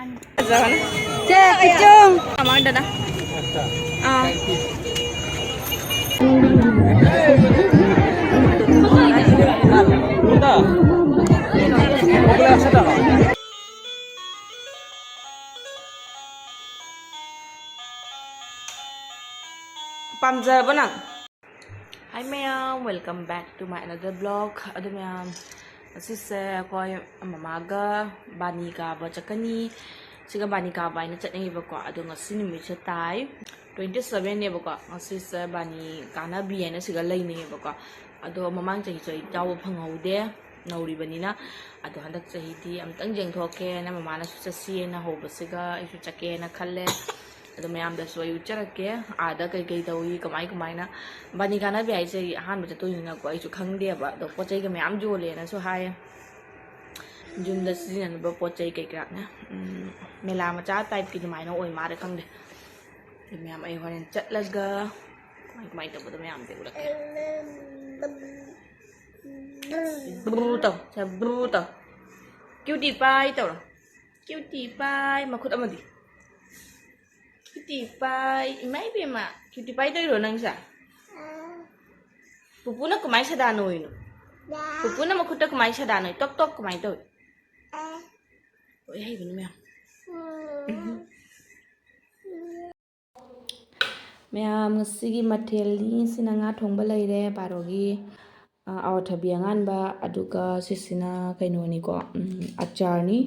Cek kecung. Sama ada dah. Pamja ba nang? Hi ma'am, welcome back to my another vlog. Ado ma'am, asise ko mamaga bani ka ba chakani. Siga bani ka ba ina chatngi ba ko ado ngasi numit sa tai 27 ne ba ko asise bani kana bi na siga lai ne ba ko ado mamang chahi choi jaw phangaude nauri banina ado handak chahi di amtang jeng thoke na mama na su chasi na ho ba siga isu chake na khalle ado mayam da so yu charake ada kai kai tawi kamai na bani kana bi ai sei han ba cha toy na ko ai chu khangde ba do po chai ga mayam jo le na so hai jum da sin ba po chai kai krak na mela ma cha type ki mai na oi ma da khangde mayam ai horen chat laga kamai ta ba mayam de ulak brutal cha brutal cutie pie tau cutie pie ma khut amadi cutie pie mai be ma cutie pie dai ro nang sa pupu na kumai sa danoi no pupu na makhuta kumai sa danoi tok tok kumai to oi hai bin me Ma'am ngasigi matheli sina nga thongba leire barogi awathabi anganba aduga sisina kainoni ko achar ni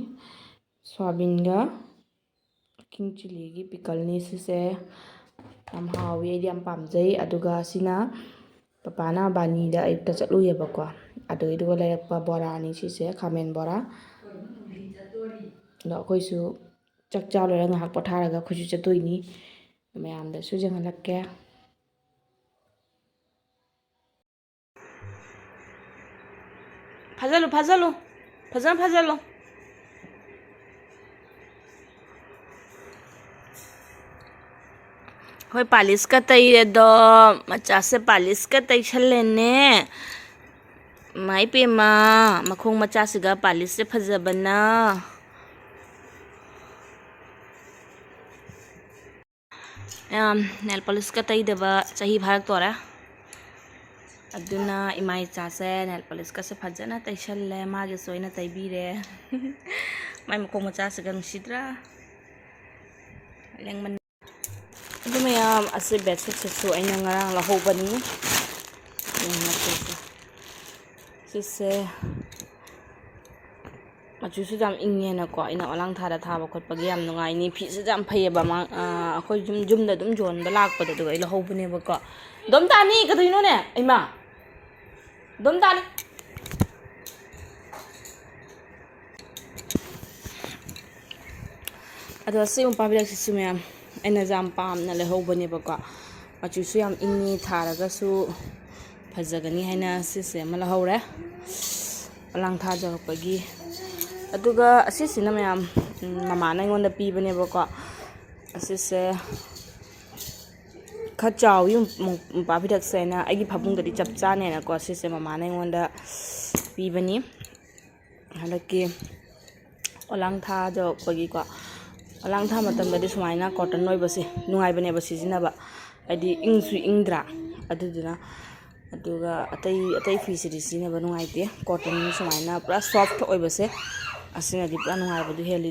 soyabin ga king chili gi pickle ni sise am hawi yam pamjai aduga sina papana bani da ayukta chatlu yeba ko adu idu lerakpa bora ni sise khamen bora lo koi su chak cha lo nga hak potharaga khuju chatoini mayam da su jang lakke Fazalu Hoi palis ka tay do macha se palis ka tay chalene mai pe ma makhong macha siga palis se phajabana nail polish ka tay deba chahi bharak tora aduna imai cha se nail polish ka se phajana tay challe ma ge soina tay bire mai makhong macha siga nusidra lengman adu mayam ase bedsheet se aina ngarang la hobani sise machu su jam ingye na ko ina olang thada thaba khot pagi yam nungai ni phi se jam phai ba ma akhoi jum da dum jon ba lak pa da ila hobune ba ko dom ta ni ka thino ne aima dom ta ni adu se um pa bi se mayam aina jam pam na le hobane ba ko machu su yam ingni tharaga su phajagani haina sise mala hore olang tha jarapagi aduga asisina mayam mama na ngonda pibane ba ko asise khachaw yum pa bidak sena agi phapung dadi chap cha ne na ko asise mama na ngonda pibani halaki olang tha jarapagi ko olang tha matam dadi sumaina cotton noi base nungai bane ba sijina ba adi ingsu ingdra aduduna aduga atai fi sina ba nungai te cotton sumaina pura soft oi base asina di pura nungai ba du heli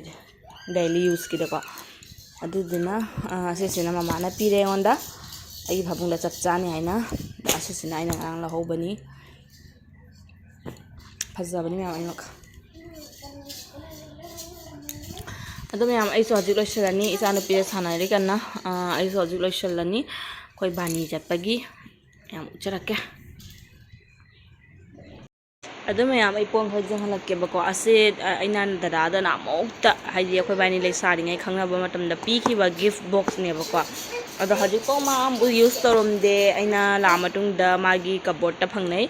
daily use ki da ko aduduna asisina mama na pire onda ai bhabung la chap chani haina asisina aina ngang la hobani phajabani ma ai nok adu mayam ai so hajik loisalani isa na pire sana ri kanna ai so hajik loisalani koi bani jatpagi yam charake adu mayam ai pong khoi jang halakke ba ko ase aina dada da na mokta haji khoi bani lai sari ngai khangna ba matam da pi ki ba gift box ne ba ko adu haji ko ma am use torom de aina la matung da magi cupboard ta phangnai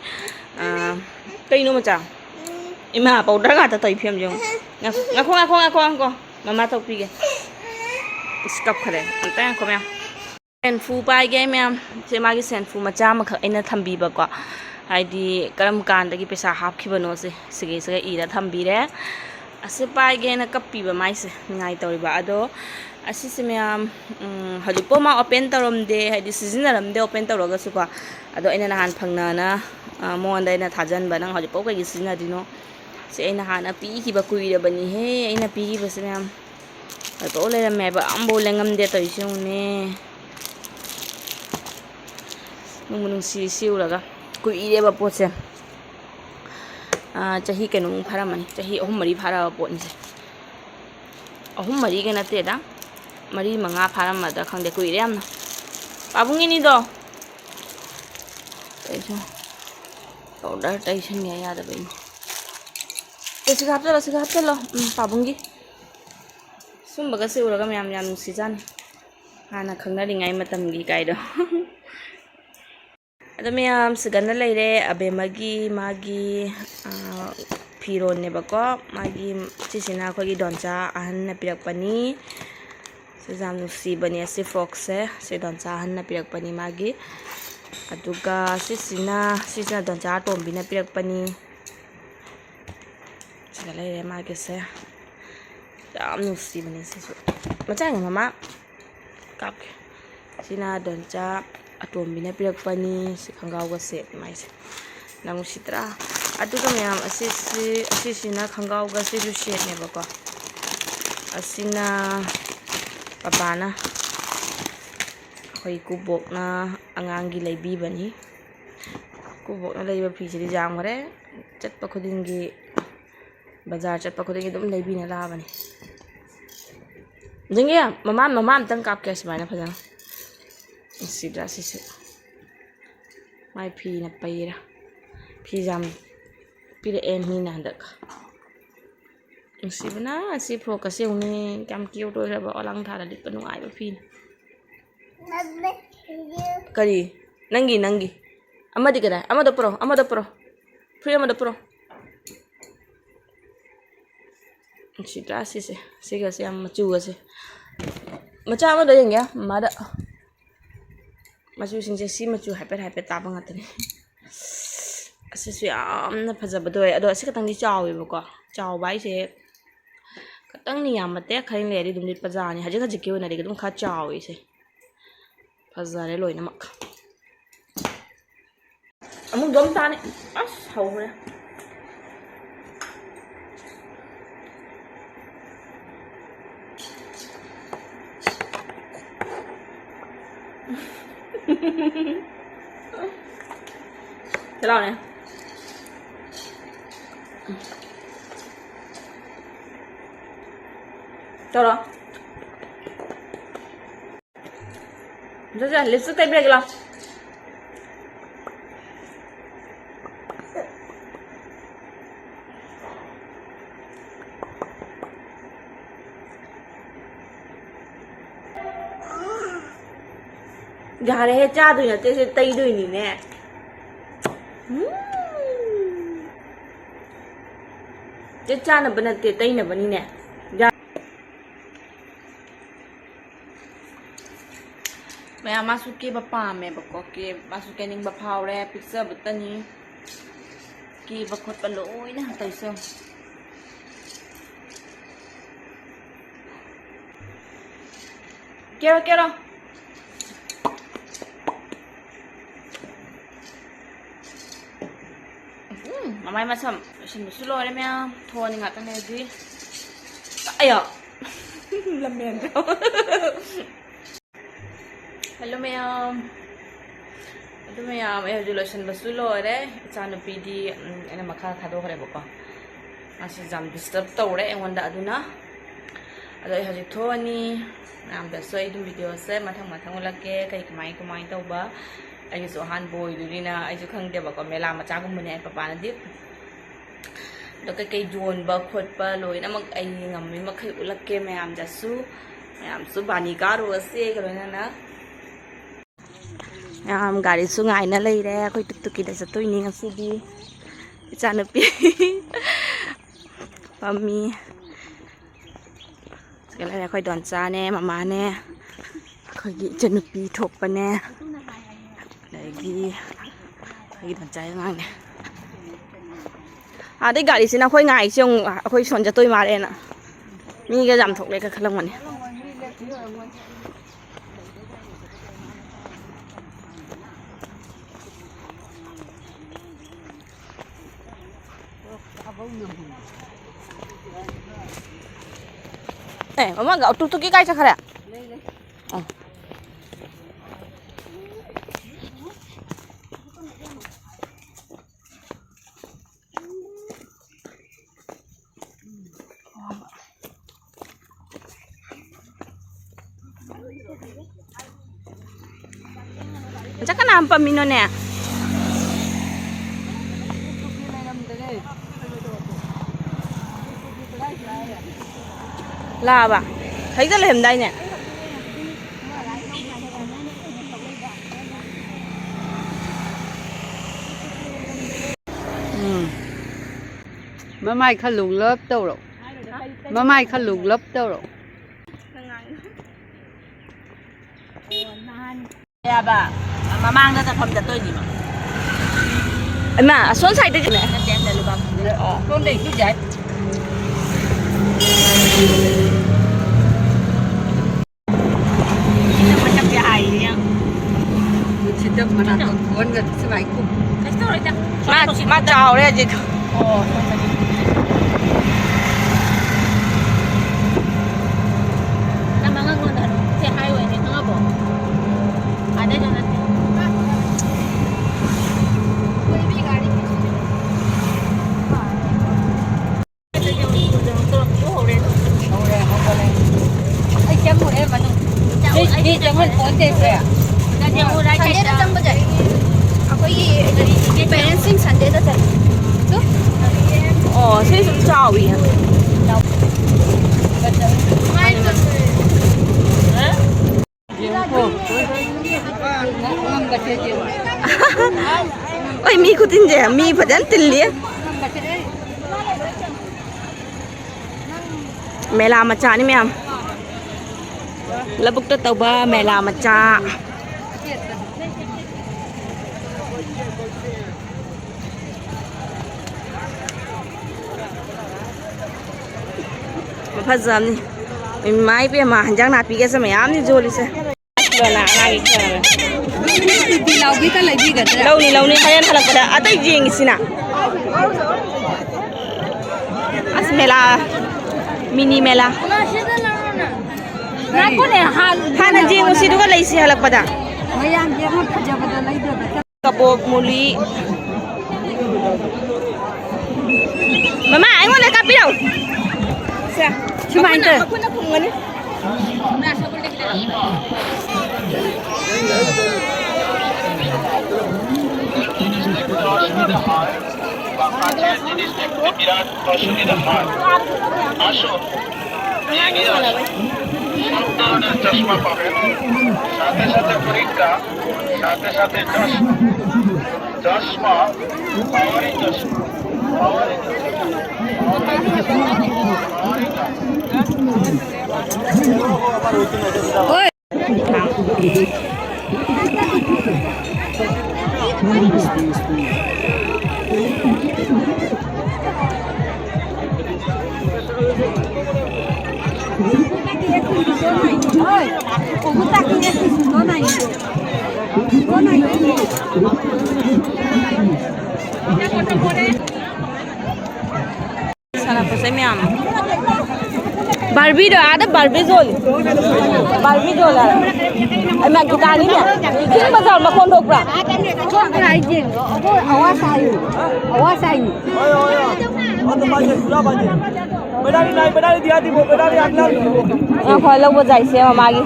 kaino macha ima powder ga ta tai phem jong ngakho mama thok pi ge skap khare anta ko mya sen fu pai ge mya se magi sen fu macha ma khak aina thambi ba ko haidi karam kan da gi pesa hap khibano se sige ira thambi re ase paige na kapiba maise ngai tawriba ado asise myam hajupo ma open tawramde haidi sizinaramde open tawraga su ko ado aina nahan phangna na monda ina thajanba nang hajupo kai sizina dino se aina hana pi kiba kuira bani he aina pi kiba se myam ado le me ba ambo lengam de toise une nung si siuraga kuire ba potse chahi kenung phara mani chahi ahum mari phara potni se ahum mari ke nate da mari manga phara ma da khangde kuire amna pabungi ni do taisho order taisho ya ya da bai tesi haptalo pabungi sumbaga se uraga myam yam sijan hana khangna ringai matam gi kaido ada myam sigana leire abemagi magi firon ne bako magi chisina ko gi doncha ahan na pirak pani se jam si bani se frog se doncha ahan na pirak pani magi aduga sisina doncha tombi na pirak pani sigala leire magi se jam si bani se macha mama kap sina doncha atombi na pirak pani si khangau ga set mai se nang sitra aduga myam asisi na khangau ga se ju set ne bako asina papana khoi kubok na angangi leibi bani kubok na leiba phi siri jam gare chatpa khudingi bazar chatpa khudingi dum leibi na la bani jinge mama amtang kap ke smaina phajana sidra sisu mai phi na paira phi jam pire en ni na dak sibna si pro ka se uni kam kiu to ba olang thara dik panu ai ba phi kari nangi amadi kada amado pro free amado pro sidra sise siga se am chu ga se macha amado yang ya mada machu sing si machu hyper ta bang atani asisu yamna phajabado ado asi katang ni chawi bako chaw bai se katang ni yamate khain le ri dum ni pajani haje khaje ke na ri dum kha chawi se phajare loina mak amung dom ta ni as hau re thế nào này cho đó lipstick tay break lang gà này cha tôi là tây đuôi nhỉ nè cái cha là bên này tây là bên nè mẹ masuki bapa mẹ bako ke masuki ning bapau re pizza butani ki bakot paloi na tay so kero mamay masam sinusulo alam ya thoni nga tan di ayo lamen hello mayam ay resolution basulo re chanu pidi ana makha khado khare bako asi jam disturb tawre engonda aduna ado ay hajik thoni nam da soi dum video se mathang ulake kai kamai tawba ai so han boy durina ai so khang de ba ko mela ma cha gum ne papa na dip do kai jon ba khot pa loi na mag ai ngam mi ma khai ulake mayam da su bani ka ro se ka na gari su ngai na lei re khoi tuk ki da sa toi ni ngasi di cha na pi pami cái này khoi don cha ne mama ne khoi gi chanu pi thok pa ne lagi don cha ngang ne Ada gari sini aku ngai siung aku sonja toi mare na. Mi ga jam thok le ka khalang mane. Mama gạo tuk tuk cái cây chắc khare. Chắc cái nào pamino nè. Là bà thấy rất là hiểm đây nè. Mà mai khăn lùng lớp đâu rồi. Mà mai khăn lùng lớp đâu rồi. Ya bà, mà mang ra phòng tôi nhỉ mà. Mà xuống sai đấy nè. Con đi cứ vậy. Mà chào đấy chị. Đi cho mình cuốn tiền rồi à? Sunday đó trong bao giờ? Cái balancing Sunday đó chẳng? Ồ, thế cũng chào bị hả? Ôi, mi có tin gì à? Mi phải dán tin liền. Mela macha ni ma'am. Labuk ta tauba Mela macha. Mafazam ni. Mai pe ma hanjang na pi ke sa mayam ni joli se. Bana ngai kha. Đi lâu biết cái này gì cả. Lâu ni khayan khalak pada atai jing sina. As Mela mini Mela. Naku ne Hana jing usi duga laisi halak pada. Mayang dia mah kerja pada lagi dia. Kabok muli. Mama, ai ngone kapi daw. Sa. Cuma itu. Aku nak ngone. চশমা পাবেন সাথে সাথে পরীক্ষা সাথে সাথে চশমা পাওয়ারই চশমা পাওয়ারই Sana po sa ma'am. Barbie do ada Barbie zol. Barbie zol ada. Ay mag kita ni niya. Sino ba zol makon dog pra? Con cái gì? Awas ayu. Awas ayu. Ano ba yan? Wala ba yan? Medali dia di mo, medali aglar di mo. Ang kholo bo jai se mamagi.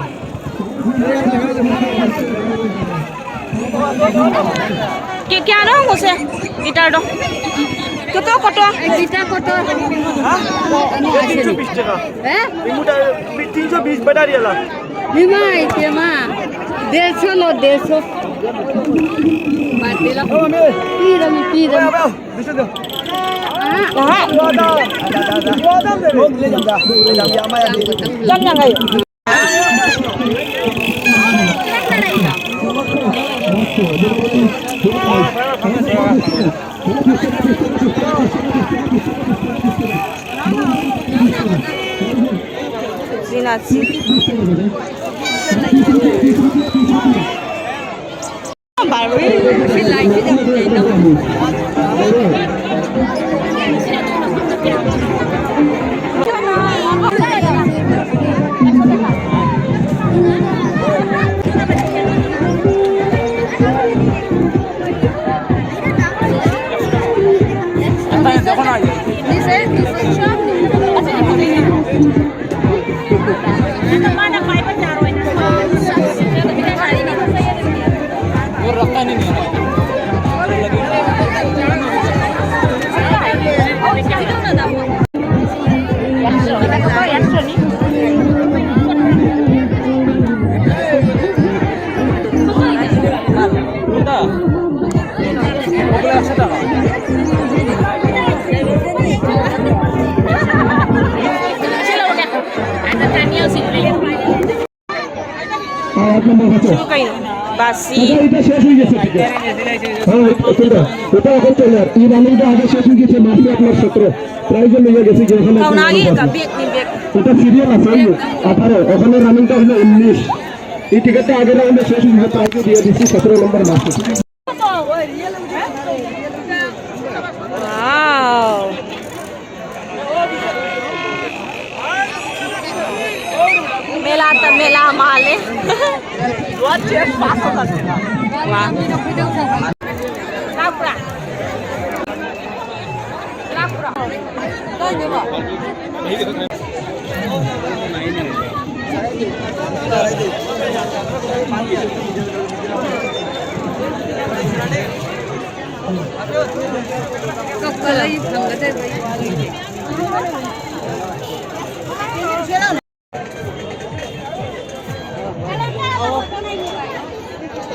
Kya na ho se? Guitar do. Kito koto. Kita kotor. Hah? 320 টাকা। Remote 320 battery वाला। Limai dia mah. 150 lo 150. Mati lah. Pira mi pira. Bisa deh. Aha. Dua adam deh. Oh, le jam ya ama ya. Jam yang ayo. Zinatsi. Basi. এটা শেষ হয়ে গেছে ঠিক আছে হ্যাঁ এটা এখন চলে এই রানিংটা আগে শেষ হয়ে গেছে মাসে আপনার 17 প্রাইজ নিয়ে গেছে যে ওখানে Kau nagi ka bek ni bek. এটা সিরিয়াল আছে 18 ওখানে রানিংটা হলো 19 এই টিকেটটা আগে রাউন্ডে শেষ হয়ে গেছে প্রাইজ দিয়ে দিচ্ছি 17 নম্বর মাসে Wow. Mela ta mela male. What chest pass होता है Wow. Lapra. Lapra. Kau ni ba?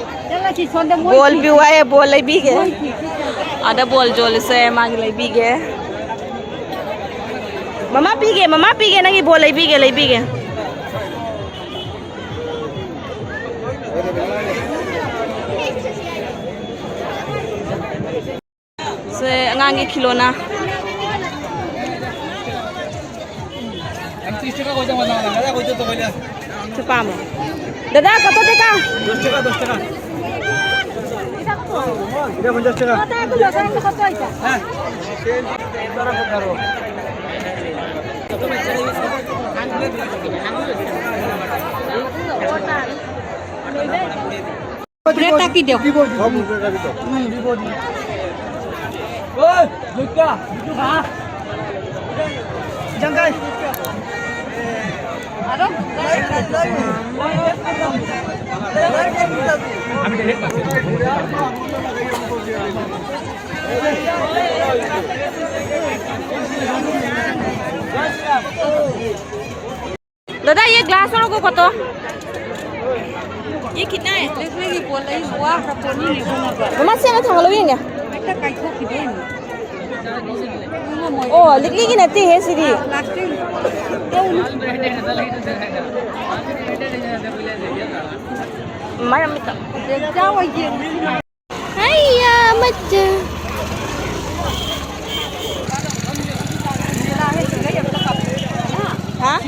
Bol भी हुआ है bol भी है ada bol jol se mang lai भी है mama भी है nangi bol भी है se ngangi kilo na Cepat mo. Dada, kato teka. 10 টাকা 10 টাকা এটা 50 টাকা হ্যাঁ Kereta ki dia. ওই লুকা হ্যাঁ জঙ্গাই আমি ডাইরেক্ট दादा ये ग्लास वालों को कतो ये कितना है Leslie ki boleh buah raponi ni guna ber. मम्मा से ना थंगलो येंगे Kita kai ko ki den. ओ लिखली की नती है सीधी Plastic. मारा मिता Jawa je. Hayya macca हाँ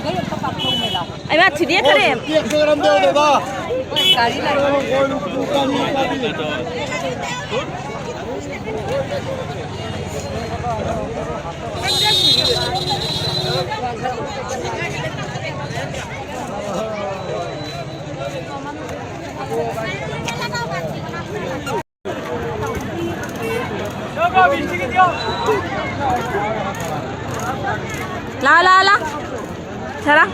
आई बात सीधी करे 100 ग्राम दे देगा Kali lah. ला ला ला चला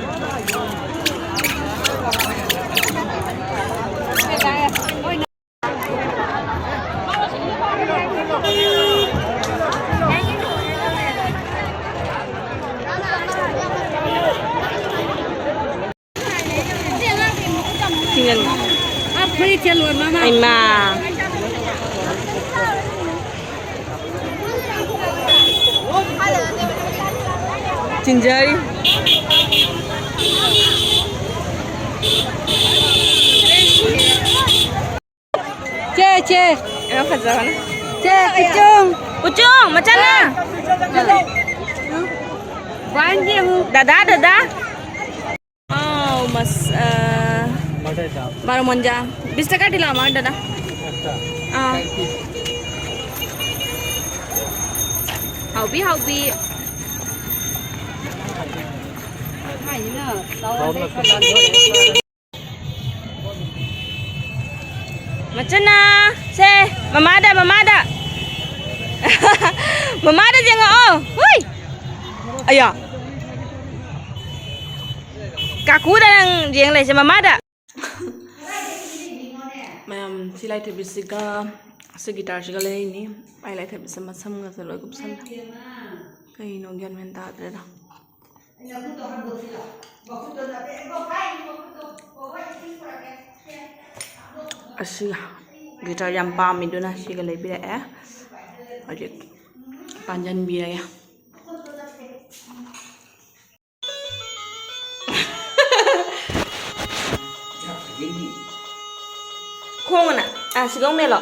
tinggal Apa ni celur mama? Emma ginger Ce. Emma fajar mana Ce kecung. Pucung, macam mana? Banjir. Dada. Oh, mas baru monja. 20 টাকা দিলাম আমার দাদা। Haubi. Macam mana? Mama ada. Mama ada jangan oh. Hui. Ayah. Kaku dah yang lain sama mama ada. Mayam silai tu bisiga segitar juga leh ini. Pilai tu bisa macam mana selalu aku pesan. Kau nonggian minta ada dah. Asyik gitar yang pam itu na sih kalau lebih dah ajak panjang biaya ya. Kau mana? Sekarang Mela.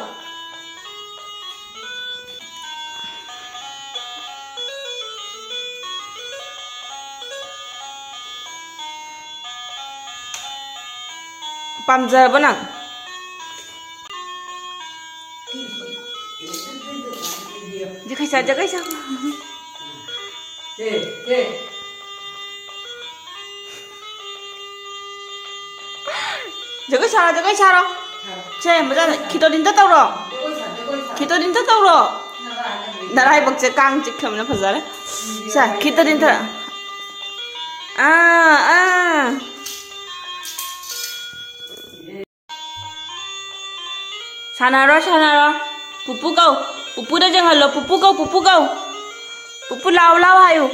Pamja apa nang? Jaga isa. Jaga isa. Cek, macam kita dinta tahu ro. Narai bakce kang cik kemana pasal? Kita dinta. Sana ro. Pupu kau. Pupu dah jangan lo. Pupu kau. Pupu lau ayu.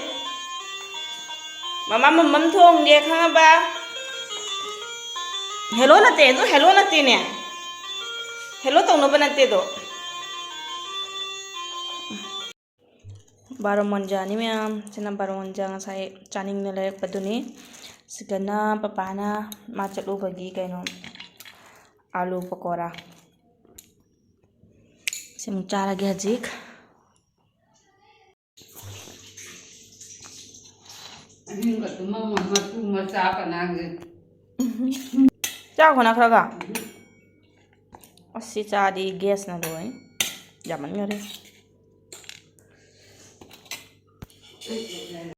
Mama thong dia kang apa? Hello nate ni. Hello tau no banate do. Baru monja ni ma'am. Sina baru monja nga saya caning nilai paduni. Segana papana macet lu bagi kaino alu pakora. Saya cara lagi hajik. Cak nak raga. Asyik cari gas na doy. Zaman ngare.